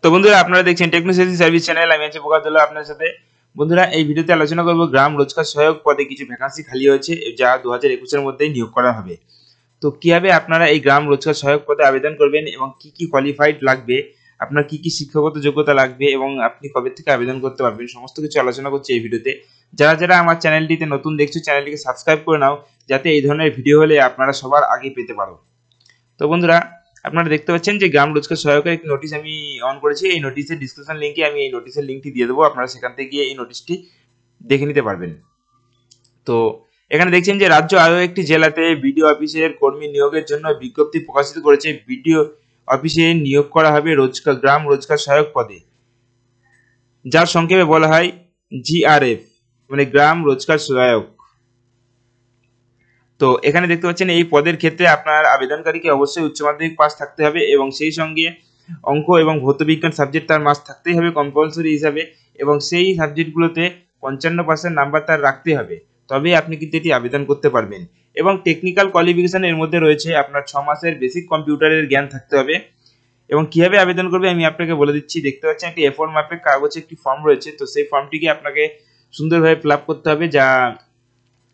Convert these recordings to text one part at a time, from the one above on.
তো বন্ধুরা আপনারা দেখছেন টেকনোসেসি সার্ভিস চ্যানেল। আমি আছি প্রকাশদুল্লাহ আপনার সাথে। বন্ধুরা এই ভিডিওতে আলোচনা করব গ্রাম রোজগার সহায়ক পদে কিছু ভ্যাকান্সি খালি হয়েছে যা 2021 এর মধ্যেই নিয়োগ করা হবে। তো কিভাবে আপনারা এই গ্রাম রোজগার সহায়ক পদে আবেদন করবেন এবং কি কি কোয়ালিফাইড লাগবে, আপনার কি কি শিক্ষাগত যোগ্যতা লাগবে এবং আপনি কবে থেকে আবেদন করতে পারবেন, সমস্ত কিছু আলোচনা করছি এই ভিডিওতে। যারা যারা আমার চ্যানেলটিতে নতুন দেখছো চ্যানেলটিকে সাবস্ক্রাইব করে নাও, যাতে এই ধরনের ভিডিও হলে আপনারা সবার আগে পেতে পারো। তো বন্ধুরা আপনারা দেখতে পাচ্ছেন যে গ্রাম রোজগার সহায়কের একটি নোটিশ আমি অন করেছি। এই নোটিশের ডিসক্রিপশন লিঙ্কে আমি এই নোটিশের লিঙ্কটি দিয়ে দেবো, আপনারা সেখান থেকে গিয়ে এই নোটিশটি দেখে নিতে পারবেন। তো এখানে দেখছেন যে রাজ্য আরও একটি জেলাতে বিডিও অফিসের কর্মী নিয়োগের জন্য বিজ্ঞপ্তি প্রকাশিত করেছে। বিডিও অফিসে নিয়োগ করা হবে গ্রাম রোজগার সহায়ক পদে, যার সংক্ষেপে বলা হয় জিআরএফ, মানে গ্রাম রোজগার সহায়ক। তো এখানে দেখতে পাচ্ছেন এই পদের ক্ষেত্রে আপনার আবেদনকারীকে অবশ্যই উচ্চ মাধ্যমিক পাস থাকতে হবে এবং সেই সঙ্গে অঙ্ক এবং ভৌতবিজ্ঞান সাবজেক্ট তার মাস থাকতেই হবে কম্পালসরি হিসাবে, এবং সেই সাবজেক্টগুলোতে 55% নাম্বার তার রাখতে হবে, তবে আপনি কিন্তু এটি আবেদন করতে পারবেন। এবং টেকনিক্যাল কোয়ালিফিকেশন এর মধ্যে রয়েছে আপনার 6 মাসের বেসিক কম্পিউটারের জ্ঞান থাকতে হবে। এবং কিভাবে আবেদন করবে আমি আপনাকে বলে দিচ্ছি। দেখতে পাচ্ছেন একটি A4 মাপের কাগজে একটি ফর্ম রয়েছে। তো সেই ফর্মটিকে আপনাকে সুন্দরভাবে ফিল আপ করতে হবে, যা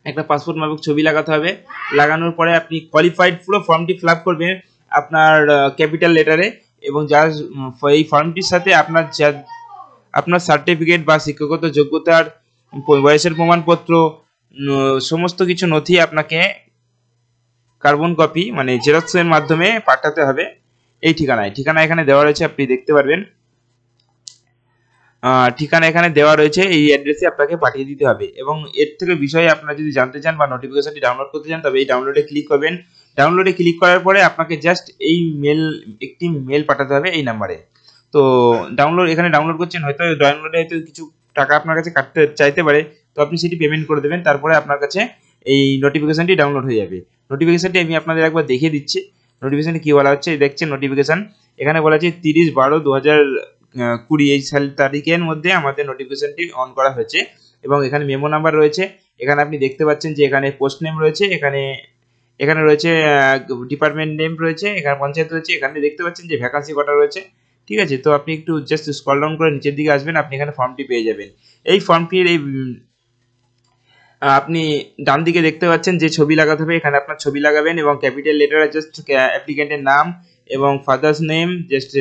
একটা পাসপোর্ট মাপক ছবি লাগাতে হবে। লাগানোর পরে আপনি কোয়ালিফাইড পুরো ফর্মটি ফিল আপ করবেন আপনার ক্যাপিটাল লেটারে, এবং যার এই ফর্মটির সাথে আপনার সার্টিফিকেট বা শিক্ষাগত যোগ্যতার বয়সের প্রমাণপত্র, সমস্ত কিছু নথি আপনাকে কার্বন কপি মানে জেরক্সের মাধ্যমে পাঠাতে হবে এই ঠিকানা এখানে দেওয়া রয়েছে, আপনি দেখতে পারবেন। ঠিকানা এখানে দেওয়া রয়েছে, এই অ্যাড্রেসে আপনাকে পাঠিয়ে দিতে হবে। এবং এর থেকে বিষয়ে আপনারা যদি জানতে চান বা নোটিফিকেশনটি ডাউনলোড করতে চান, তবে এই ডাউনলোডে ক্লিক করবেন। ডাউনলোডে ক্লিক করার পরে আপনাকে জাস্ট এই একটি মেল পাঠাতে হবে এই নাম্বারে। তো এখানে ডাউনলোড করছেন, হয়তো ডাউনলোডে হয়তো কিছু টাকা আপনার কাছে কাটতে চাইতে পারে, তো আপনি সেটি পেমেন্ট করে দেবেন। তারপরে আপনার কাছে এই নোটিফিকেশনটি ডাউনলোড হয়ে যাবে। নোটিফিকেশনটি আমি আপনাদের একবার দেখিয়ে দিচ্ছি। নোটিফিকেশনে কি বলা হচ্ছে দেখছেন নোটিফিকেশন, এখানে বলা আছে 30/12/2020 এই তারিখের মধ্যে আমাদের নোটিফিকেশনটি অন করা হয়েছে। এবং এখানে মেমো নাম্বার রয়েছে। এখানে আপনি দেখতে পাচ্ছেন যে এখানে পোস্ট নেম রয়েছে, এখানে রয়েছে ডিপার্টমেন্ট নেম রয়েছে, এখানে পঞ্চায়েত রয়েছে। এখানে দেখতে পাচ্ছেন যে ভ্যাকান্সি কটা রয়েছে। ঠিক আছে, তো আপনি একটু জাস্ট স্ক্রল ডাউন করে নিচের দিকে আসবেন, আপনি এখানে ফর্মটি পেয়ে যাবেন। এই ফর্মটির আপনি ডান দিকে দেখতে পাচ্ছেন যে ছবি লাগাতে হবে, এখানে আপনার ছবি লাগাবেন এবং ক্যাপিটাল লেটারে জাস্ট অ্যাপ্লিকেন্টের নাম এবং father's name, just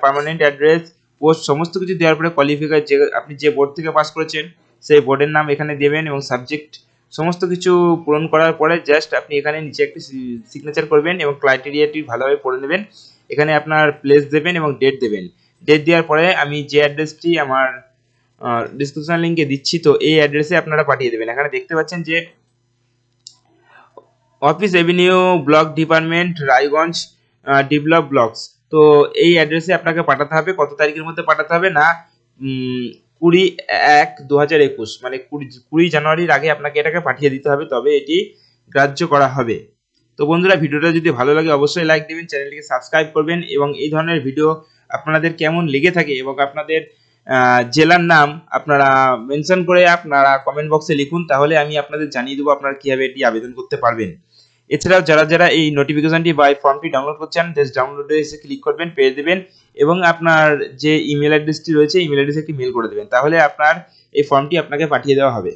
permanent address, post, সমস্ত কিছু দেওয়ার পরে কোয়ালিফিকার যে আপনি যে বোর্ড থেকে পাস করেছেন সেই বোর্ডের নাম এখানে দেবেন এবং সাবজেক্ট সমস্ত কিছু পূরণ করার পরে জাস্ট আপনি এখানে নিচে একটি সিগনেচার করবেন এবং ক্রাইটেরিয়াটি ভালোভাবে পড়ে নেবেন। এখানে আপনার প্লেস দেবেন এবং ডেট দেবেন। ডেট দেওয়ার পরে আমি যে অ্যাড্রেসটি আমার ডিসক্রিপশন লিঙ্কে দিচ্ছি, তো এই অ্যাড্রেসে আপনারা পাঠিয়ে দেবেন। এখানে দেখতে পাচ্ছেন যে office Avenue, block department, Raiganj, develop blocks. তো এই অ্যাড্রেসে আপনাকে পাঠাতে হবে। কত তারিখের মধ্যে পাঠাতে হবে না 20/1/2021, মানে 20 জানুয়ারির আগে আপনাকে এটাকে পাঠিয়ে দিতে হবে, তবে এটি গ্রাহ্য করা হবে। তো বন্ধুরা ভিডিওটা যদি ভালো লাগে অবশ্যই লাইক দিবেন, চ্যানেলটিকে সাবস্ক্রাইব করবেন এবং এই ধরনের ভিডিও আপনাদের কেমন লেগে থাকে এবং আপনাদের জেলার নাম আপনারা মেনশন করে আপনারা কমেন্ট বক্সে লিখুন, তাহলে আমি আপনাদের জানিয়ে দেবো আপনারা কিভাবে এটি আবেদন করতে পারবেন। এছাড়াও যারা যারা এই নোটিফিকেশনটি বা এই ফর্মটি ডাউনলোড করছেন, জাস্ট ডাউনলোডে এসে ক্লিক করবেন, পেয়ে দেবেন এবং আপনার যে ইমেল অ্যাড্রেসটি রয়েছে ইমেল অ্যাড্রেসে একটি মেল করে দেবেন, তাহলে আপনার এই ফর্মটি আপনাকে পাঠিয়ে দেওয়া হবে।